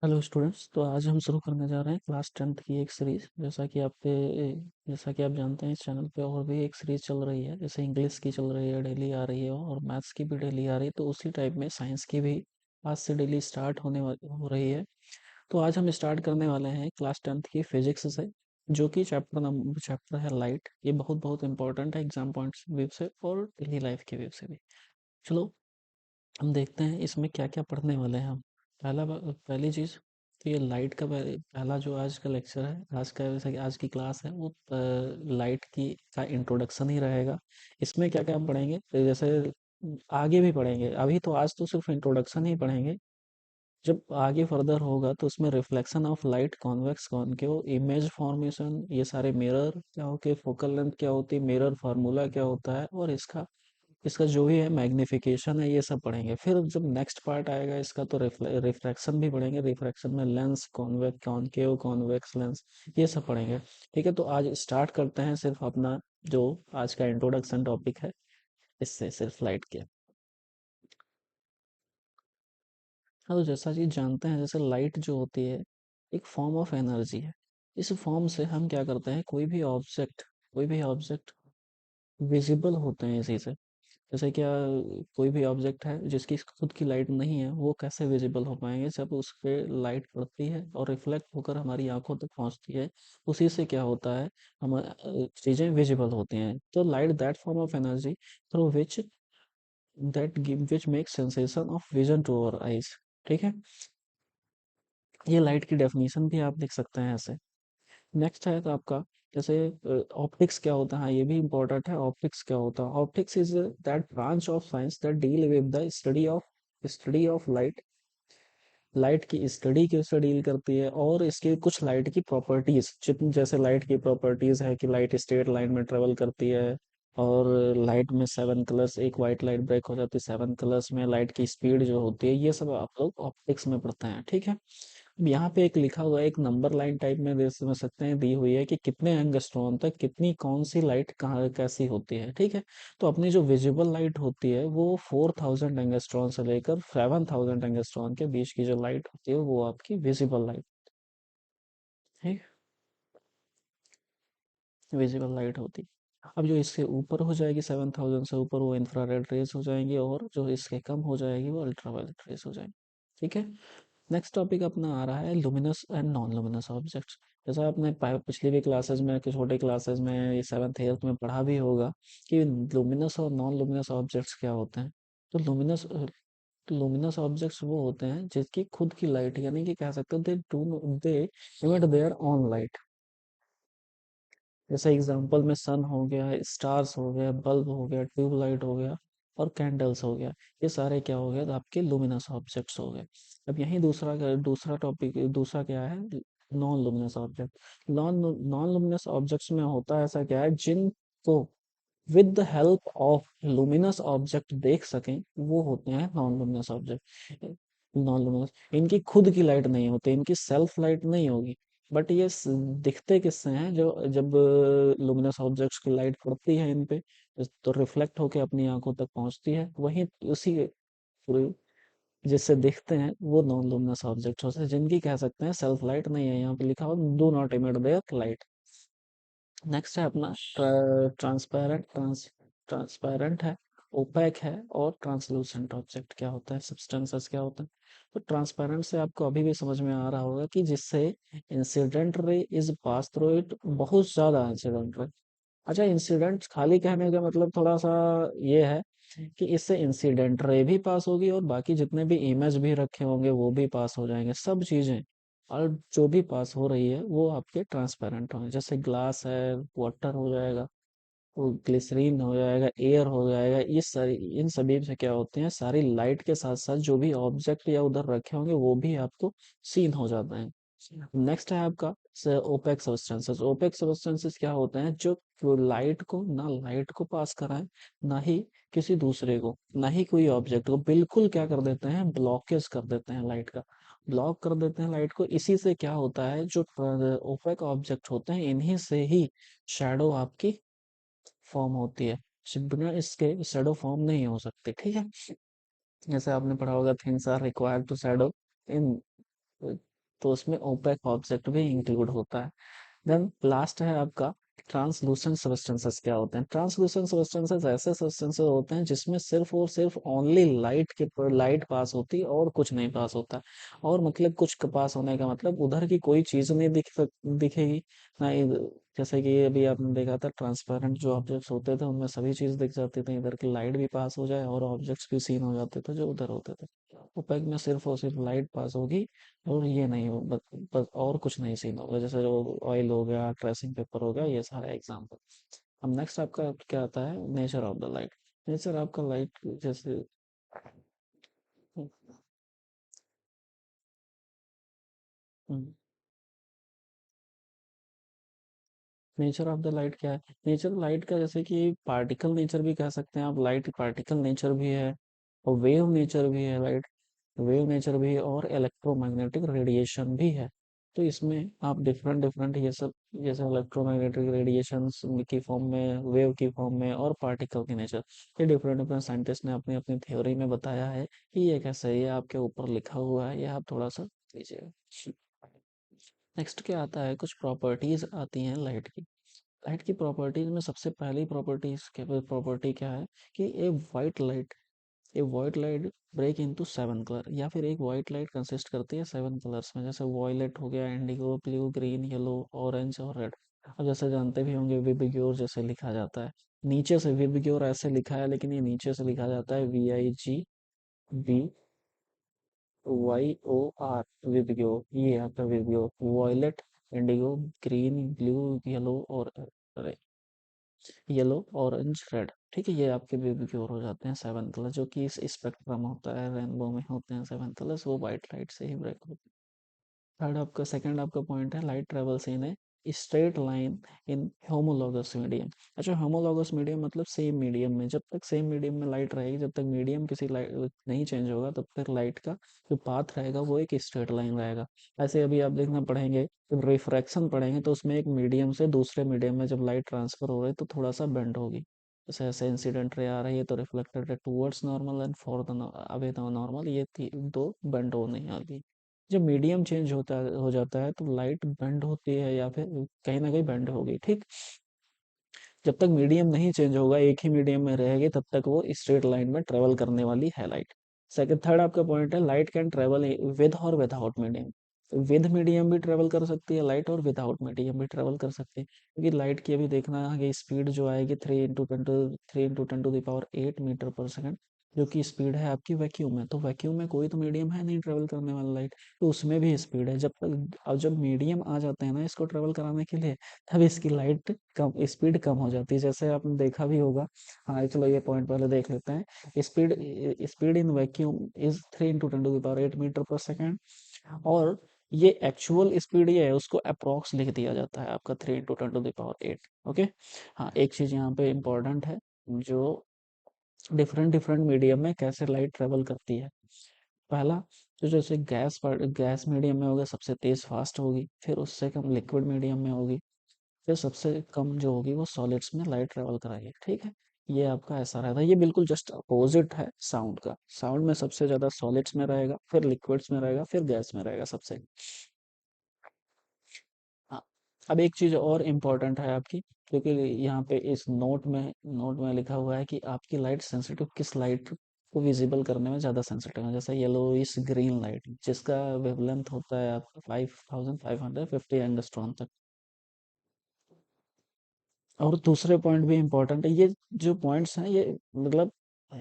Hello students. तो आज हम शुरू करने जा रहे हैं क्लास टेंथ की एक सीरीज। जैसा कि आप जानते हैं, इस चैनल पे और भी एक सीरीज चल रही है। जैसे इंग्लिश की चल रही है, डेली आ रही है, और मैथ्स की भी डेली आ रही है। तो उसी टाइप में साइंस की भी आज से डेली स्टार्ट हो रही है। तो आज हम स्टार्ट करने वाले हैं क्लास टेंथ की फिजिक्स से, जो कि चैप्टर है लाइट। ये बहुत बहुत इंपॉर्टेंट है एग्जाम पॉइंट्स व्यू से और डेली लाइफ के व्यू से भी। चलो हम देखते हैं इसमें क्या क्या पढ़ने वाले हैं हम। पहली चीज तो ये लाइट का पहला जो आज का लेक्चर है, आज का जैसे कि आज की क्लास है, वो लाइट की का इंट्रोडक्शन ही रहेगा। इसमें क्या क्या हम पढ़ेंगे, तो जैसे आगे भी पढ़ेंगे। अभी तो आज तो सिर्फ इंट्रोडक्शन ही पढ़ेंगे। जब आगे फर्दर होगा तो उसमें reflection of light, convex concave, image formation, ये सारे मिरर क्या होते, फोकल लेंथ क्या होती है, मिरर फार्मूला क्या होता है, और इसका इसका जो भी है मैग्निफिकेशन है, ये सब पढ़ेंगे। फिर जब नेक्स्ट पार्ट आएगा इसका, तो रिफ्रैक्शन भी पढ़ेंगे। रिफ्रैक्शन में lens, convex concave, convex lens, ये सब पढ़ेंगे। ठीक है, तो आज स्टार्ट करते हैं सिर्फ अपना जो आज का इंट्रोडक्शन टॉपिक है, इससे सिर्फ लाइट के। हाँ, तो जैसा चीज जानते हैं, जैसे लाइट जो होती है एक फॉर्म ऑफ एनर्जी है। इस फॉर्म से हम क्या करते हैं, कोई भी ऑब्जेक्ट विजिबल होते हैं इसी से। जैसे क्या, कोई भी ऑब्जेक्ट है जिसकी खुद की लाइट नहीं है, वो कैसे विजिबल हो पाएंगे, जब उस पे लाइट पड़ती है और रिफ्लेक्ट होकर हमारी आंखों तक पहुंचती है। उसी से क्या होता है, हम चीजें विजिबल होती हैं। तो light that form of energy through which make sensation of vision to our eyes. ठीक है, ये लाइट की डेफिनेशन भी आप लिख सकते हैं ऐसे। नेक्स्ट है तो आपका, जैसे ऑप्टिक्स क्या होता है, हाँ, ये भी इम्पोर्टेंट है। ऑप्टिक्स क्या होता है, optics is that branch of science that deal with the study of light. Light की स्टडी कैसे डील करती है, और इसके कुछ लाइट की प्रॉपर्टीज, जितनी जैसे लाइट की प्रॉपर्टीज है कि लाइट स्ट्रेट लाइन में ट्रेवल करती है, और लाइट में 7 कलर्स, एक वाइट लाइट ब्रेक हो जाती है 7 कलर्स में, लाइट की स्पीड जो होती है, ये सब आप लोग ऑप्टिक्स में पढ़ते हैं। ठीक है, अब यहाँ पे एक लिखा हुआ है, एक नंबर लाइन टाइप में दे समझ सकते हैं, दी हुई है कि कितने एंगस्ट्रॉन तक कितनी कौन सी लाइट कहाँ कैसी होती है। ठीक है, तो अपनी जो विजिबल लाइट होती है वो 4000 एंगस्ट्रॉन से लेकर 7000 एंगस्ट्रॉन के बीच की जो लाइट होती है, वो आपकी विजिबल लाइट है, विजिबल लाइट होती है। अब जो इससे ऊपर हो जाएगी, 7000 से ऊपर, वो इंफ्रारेड रेज हो जाएंगी, और जो इसके कम हो जाएगी वो अल्ट्रावायलेट रेज हो जाएंगी। ठीक है, नेक्स्ट टॉपिक अपना आ रहा है luminous and non luminous objects. जैसा आपने पिछली भी क्लासेस में, कि छोटे क्लासेस में, 7th 8th में पढ़ा भी होगा कि लुमिनस और नॉन लुमिनस ऑब्जेक्ट्स क्या होते हैं। तो लुमिनस ऑब्जेक्ट्स वो होते हैं जिसकी खुद की लाइट, यानी कि कह सकते हैं दे इमिट देयर ऑन लाइट। जैसे एग्जांपल में सन हो गया, स्टार्स हो गया, बल्ब हो गया, ट्यूबलाइट हो गया, और कैंडल्स हो गया। ये सारे क्या हो गए, तो आपके लुमिनस ऑब्जेक्ट्स हो गए। अब यही दूसरा टॉपिक, दूसरा क्या है, non luminous object. Non non luminous objects में होता है ऐसा क्या है, जिनको with the help of luminous object देख सकें, वो होते हैं non luminous object. Non luminous, इनकी खुद की लाइट नहीं होती, इनकी सेल्फ लाइट नहीं होगी, बट ये दिखते किससे हैं, जो जब लुमिनस ऑब्जेक्ट्स की लाइट पड़ती है इन पे, तो रिफ्लेक्ट होके अपनी आंखों तक पहुंचती है, वहीं उसी पूरी जिससे दिखते हैं, वो नॉन लुमिनस ऑब्जेक्ट होते हैं, जिनकी कह सकते हैं सेल्फ लाइट नहीं है। यहाँ पे लिखा हुआ do not emit their light. Next है अपना ट्रांसपेरेंट। ट्रांसपेरेंट है, ओपेक है, और ट्रांसलूसेंट ऑब्जेक्ट क्या होता है, सब्सटेंसेस क्या होता है। तो ट्रांसपेरेंट से आपको अभी भी समझ में आ रहा होगा कि जिससे incident ray is pass through it, बहुत ज्यादा इंसिडेंट रे। अच्छा, इंसिडेंट खाली कहने का मतलब थोड़ा सा ये है कि इससे इंसिडेंट रे भी पास होगी, और बाकी जितने भी इमेज भी रखे होंगे वो भी पास हो जाएंगे, सब चीजें। और जो भी पास हो रही है वो आपके ट्रांसपेरेंट होंगे। जैसे ग्लास है, वाटर हो जाएगा, वो ग्लिसरीन हो जाएगा, एयर हो जाएगा, ये सारी, इन सभी से क्या होते हैं, सारी लाइट के साथ साथ जो भी ऑब्जेक्ट या उधर रखे होंगे वो भी आपको सीन हो जाते हैं। नेक्स्ट है आपका ओपेक सब्सटेंसेस। ओपेक सब्सटेंसेस क्या होते हैं, जो लाइट को ना लाइट को पास कराएं, ना ही किसी दूसरे को, ना ही कोई ऑब्जेक्ट को, बिल्कुल क्या कर देते हैं, ब्लॉकेज कर देते हैं लाइट का, ब्लॉक कर देते हैं लाइट को। इसी से क्या होता है, जो ओपेक ऑब्जेक्ट होते हैं, इन्हीं से ही शैडो आपकी फॉर्म होती है। बिना इसके शैडो फॉर्म नहीं हो सकती। ठीक है, जैसे आपने पढ़ा होगा, things are required to shadow in तो उसमें ओपेक ऑब्जेक्ट भी इंक्लूड होता है। देन लास्ट है आपका ट्रांसलूसेंट सब्सटेंसेस। क्या होते हैं ट्रांसलूसेंट सब्सटेंसेस? ऐसे सब्सटेंसेस होते हैं जिसमें सिर्फ और सिर्फ ओनली लाइट पास होती है और कुछ नहीं पास होता। और मतलब कुछ पास होने का मतलब उधर की कोई चीज नहीं दिखेगी ना जैसे कि अभी आपने देखा था ट्रांसपेरेंट जो ऑब्जेक्ट्स होते थे उनमें सभी चीज दिख जाती थी, इधर की लाइट भी पास हो जाए और ऑब्जेक्ट्स भी सीन हो जाते थे जो उधर होते थे। ओपेक में सिर्फ और सिर्फ लाइट पास होगी और ये नहीं हो बस और कुछ नहीं सीन होगा, जैसे जो ऑयल हो गया, ट्रेसिंग पेपर हो गया, ये सारे एग्जाम्पल। अब नेक्स्ट आपका क्या आता है, nature of the light. Nature आपका लाइट जैसे नेचर ऑफ द लाइट क्या है? नेचर लाइट का जैसे कि पार्टिकल नेचर भी कह सकते हैं आप, लाइट पार्टिकल नेचर भी है और वेव नेचर भी है लाइट, वेव नेचर भी है और इलेक्ट्रोमैग्नेटिक रेडिएशन भी है। तो इसमें आप डिफरेंट डिफरेंट ये सब जैसे इलेक्ट्रोमैग्नेटिक रेडिएशंस की फॉर्म में, वेव की फॉर्म में और पार्टिकल की नेचर, ये डिफरेंट डिफरेंट साइंटिस्ट ने अपनी अपनी थ्योरी में बताया है कि ये कैसे है, ये आपके ऊपर लिखा हुआ है, ये आप थोड़ा सा लीजिएगा। नेक्स्ट क्या आता है, कुछ प्रॉपर्टीज आती हैं लाइट की। लाइट की प्रॉपर्टीज में सबसे पहली प्रॉपर्टी क्या है कि a white light break into 7 colour, या फिर एक वाइट लाइट कंसिस्ट करती है 7 कलर्स में, जैसे वॉयलेट हो गया, Indigo, blue, green, yellow, orange और रेड। अब जैसे जानते भी होंगे विबग्योर जैसे लिखा जाता है, नीचे से विबग्योर ऐसे लिखा है लेकिन ये नीचे से लिखा जाता है VIGBYOR, विबग्योर। ये आपका VIBGYOR, violet, indigo, green, blue, yellow और येलो, ऑरेंज, रेड। ठीक है, ये आपके बेबी क्योर हो जाते हैं 7 कलर, जो कि इस स्पेक्ट्रम होता है, रेनबो में होते हैं 7 कलर्स, वो वाइट लाइट से ही ब्रेक होते हैं। थर्ड आपका सेकंड आपका पॉइंट है, light travels in a straight line in homologous medium. अच्छा, होमोलॉगस मीडियम मतलब सेम मीडियम में, जब तक सेम मीडियम में लाइट रहेगी, जब तक मीडियम किसी लाइट नहीं चेंज होगा, तब तक लाइट का जो पाथ रहेगा वो एक स्ट्रेट लाइन रहेगा। ऐसे अभी आप देखना पढ़ेंगे, जब रिफ्रैक्शन पढ़ेंगे तो उसमें एक मीडियम से दूसरे मीडियम में जब लाइट ट्रांसफर हो रही है तो थोड़ा सा बेंड होगी। जैसे ऐसे इंसिडेंट रे आ रही है तो reflected ray towards normal and for the away the normal, ये दो बेंड होने आगे। जब मीडियम चेंज होता हो जाता है तो लाइट बेंड होती है या फिर कहीं ना कहीं बेंड होगी। ठीक, जब तक मीडियम नहीं चेंज होगा, एक ही मीडियम में रहेगी, तब तक वो स्ट्रेट लाइन में ट्रेवल करने वाली है लाइट। सेकंड थर्ड आपका पॉइंट है, लाइट कैन ट्रेवल विद और विदाउट मीडियम। विद मीडियम भी ट्रेवल कर सकती है लाइट और विदाउट मीडियम भी ट्रेवल कर सकती है, क्योंकि लाइट की अभी देखना है कि स्पीड जो आएगी 3 × 10⁻⁸मीटर पर सेकंड, जो कि स्पीड है आपकी वैक्यूम में। तो वैक्यूम में कोई तो मीडियम है नहीं ट्रेवल करने वाला लाइट, तो उसमें भी स्पीड है। जब तक अब जब मीडियम आ जाते हैं ना इसको ट्रेवल कराने के लिए, तब इसकी लाइट कम, स्पीड कम हो जाती है, जैसे आपने देखा भी होगा। हाँ चलो ये पॉइंट पहले देख लेते हैं। Speed speed in vacuum is 3 × 10⁻⁸मीटर पर सेकेंड, और ये एक्चुअल स्पीड ये है, उसको अप्रोक्स लिख दिया जाता है आपका 3 × 10⁸। ओके। हाँ, एक चीज यहाँ पे इम्पोर्टेंट है, जो डिफरेंट डिफरेंट मीडियम में कैसे लाइट ट्रेवल करती है। पहला, तो जैसे गैस मीडियम में होगा सबसे तेज फास्ट होगी, फिर उससे कम लिक्विड मीडियम में होगी, फिर सबसे कम जो होगी वो सॉलिड्स में लाइट ट्रेवल कराएगी। ठीक है, ये आपका ऐसा रहता है, ये बिल्कुल जस्ट अपोजिट है साउंड का। साउंड में सबसे ज्यादा सॉलिड्स में रहेगा, फिर लिक्विड्स में रहेगा, फिर गैस में रहेगा सबसे। हाँ, अब एक चीज और इम्पोर्टेंट है आपकी, क्योंकि यहाँ पे इस नोट में लिखा हुआ है कि आपकी लाइट सेंसिटिव किस लाइट को विजिबल करने में ज्यादा सेंसिटिव है, जैसे येलोइश ग्रीन लाइट जिसका वेवलेंथ होता है आपका 5550 एंगस्ट्रॉन तक। और दूसरे पॉइंट भी इम्पोर्टेंट है, ये जो पॉइंट्स हैं ये मतलब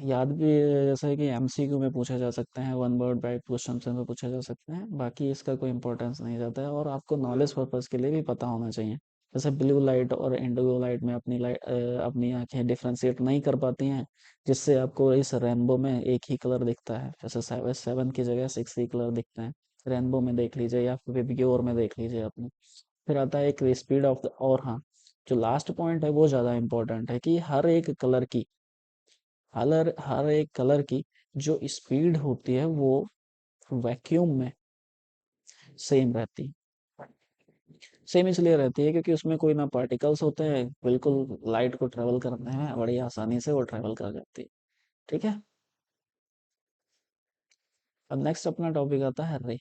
याद भी जैसे कि एमसीक्यू में पूछे जा सकते हैं, वन वर्ड बाइट क्वेश्चन में पूछे जा सकते हैं, बाकी इसका कोई इम्पोर्टेंस नहीं जाता है, और आपको नॉलेज पर्पज के लिए भी पता होना चाहिए। जैसे ब्लू लाइट और इंडिगो लाइट में अपनी आंखें डिफ्रेंशिएट नहीं कर पाती हैं, जिससे आपको इस रेनबो में एक ही कलर दिखता है, जैसे 7 की जगह 6 ही कलर दिखते हैं। रेनबो में देख लीजिए या फिर विबग्योर में देख लीजिए आपने। फिर आता है एक स्पीड ऑफ द, और हाँ, जो लास्ट पॉइंट है वो ज्यादा इंपॉर्टेंट है कि हर एक कलर की जो स्पीड होती है वो वैक्यूम में सेम रहती है। सेम इसलिए रहती है क्योंकि उसमें कोई ना पार्टिकल्स होते हैं, बिल्कुल लाइट को ट्रेवल करने में बड़ी आसानी से वो ट्रेवल कर जाती है। ठीक है, अब नेक्स्ट अपना टॉपिक आता है रे।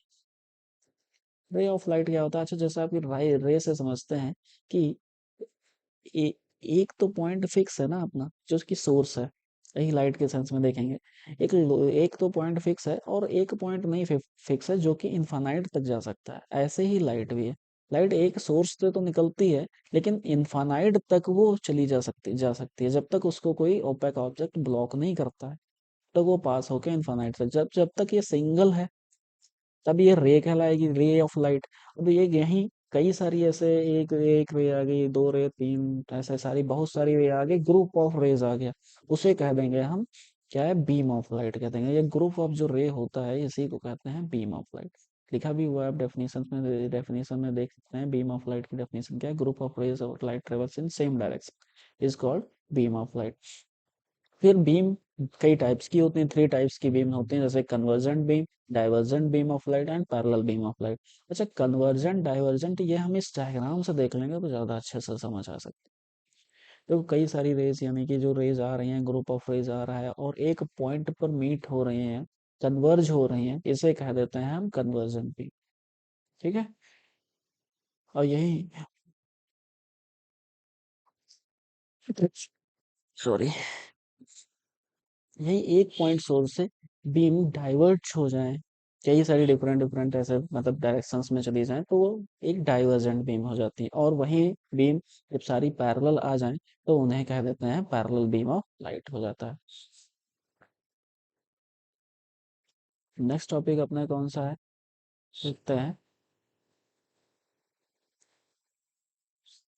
रे ऑफ लाइट क्या होता है? अच्छा, जैसे आप रे रे से समझते हैं कि ए, एक तो पॉइंट फिक्स है ना अपना, जो उसकी सोर्स है, यही लाइट के सेंस में देखेंगे। एक तो पॉइंट फिक्स है और एक पॉइंट नहीं फिक्स है, जो कि इनफाइनाइट तक जा सकता है। ऐसे ही लाइट भी है। लाइट एक सोर्स से तो निकलती है, लेकिन इनफाइनाइट तक वो चली जा सकती है, जब तक उसको कोई ओपेक ऑब्जेक्ट ब्लॉक नहीं करता है, तब वो पास होके इनफाइनाइट तक। जब जब तक ये सिंगल है, तब ये रे कहलाएगी, रे ऑफ लाइट। अब ये यहीं कई सारी ऐसे, एक एक रे आ गई, दो रे, तीन, ऐसे सारी बहुत सारी रे आ गई, ग्रुप ऑफ रेज आ गया, उसे कह देंगे हम क्या है, बीम ऑफ लाइट कह देंगे। ये ग्रुप ऑफ जो रे होता है, इसी को कहते हैं बीम ऑफ लाइट। लिखा भी हुआ है आप डेफिनेशन में देख सकते हैं। बीम ऑफ लाइट की डेफिनेशन क्या है? Group of rays of light travels in same direction is called beam of light. फिर बीम कई टाइप्स की होती हैं, 3 टाइप्स की बीम होती हैं, जैसे convergent beam, divergent beam of light and parallel beam of light. अच्छा, कन्वर्जेंट डाइवर्जेंट ये हम इस डायग्राम से देख लेंगे तो ज्यादा अच्छे से समझ आ सकते हैं। तो कई सारी रेज, यानी कि जो रेज आ रही हैं, ग्रुप ऑफ रेज आ रहा है और एक पॉइंट पर मीट हो रहे हैं, कन्वर्ज हो रही हैं, इसे कह देते हैं हम कन्वर्जेंट बीम। ठीक है। और यही, सॉरी, यही एक पॉइंट सोर्स से बीम डाइवर्ट हो जाए, कई सारी डिफरेंट डिफरेंट ऐसे मतलब डायरेक्शंस में चली जाए, तो वो एक डाइवर्जेंट बीम हो जाती है। और वही बीम जब सारी पैरेलल आ जाए, तो उन्हें कह देते हैं पैरेलल बीम ऑफ लाइट हो जाता है। नेक्स्ट टॉपिक अपना कौन सा है, देखते हैं।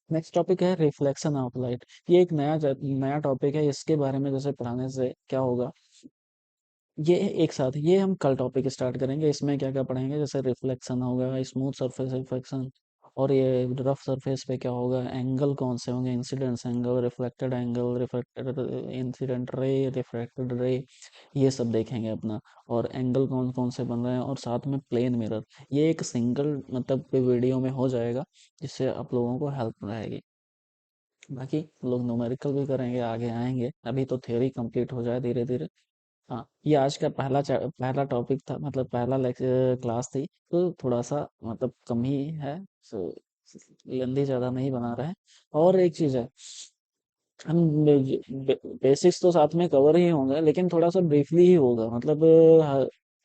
नेक्स्ट टॉपिक है रिफ्लेक्शन ऑफ लाइट। ये एक नया टॉपिक है। इसके बारे में जैसे पढ़ाने से क्या होगा, ये एक साथ ये हम कल टॉपिक स्टार्ट करेंगे। इसमें क्या क्या पढ़ेंगे, जैसे रिफ्लेक्शन होगा, स्मूथ सरफेस रिफ्लेक्शन, और ये रफ सरफेस पे क्या होगा, एंगल कौन से होंगे, incidence angle, reflected incident ray, refracted रे, ये सब देखेंगे अपना। और एंगल कौन कौन से बन रहे हैं, और साथ में प्लेन मिरर। ये एक सिंगल मतलब वीडियो में हो जाएगा, जिससे आप लोगों को हेल्प रहेगी। बाकी लोग न्यूमेरिकल भी करेंगे, आगे आएंगे। अभी तो थ्योरी कंप्लीट हो जाए धीरे धीरे। हाँ, ये आज का पहला टॉपिक था, मतलब पहला लेक्चर क्लास थी, तो थोड़ा सा मतलब कम ही है। सो लेंदी ज़्यादा नहीं बना रहे हैं। और एक चीज़ है, हम बेसिक्स तो साथ में कवर ही होंगे, लेकिन थोड़ा सा ब्रीफली ही होगा, मतलब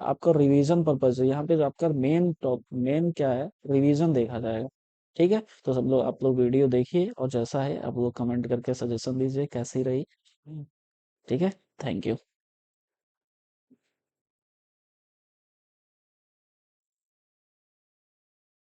आपका रिवीजन पर्पज है यहाँ पे। आपका मेन क्या है, रिवीजन देखा जाएगा। ठीक है, तो सब लोग, आप लोग वीडियो देखिए, और जैसा है आप लोग कमेंट करके सजेशन दीजिए कैसी रही। ठीक है। Thank you.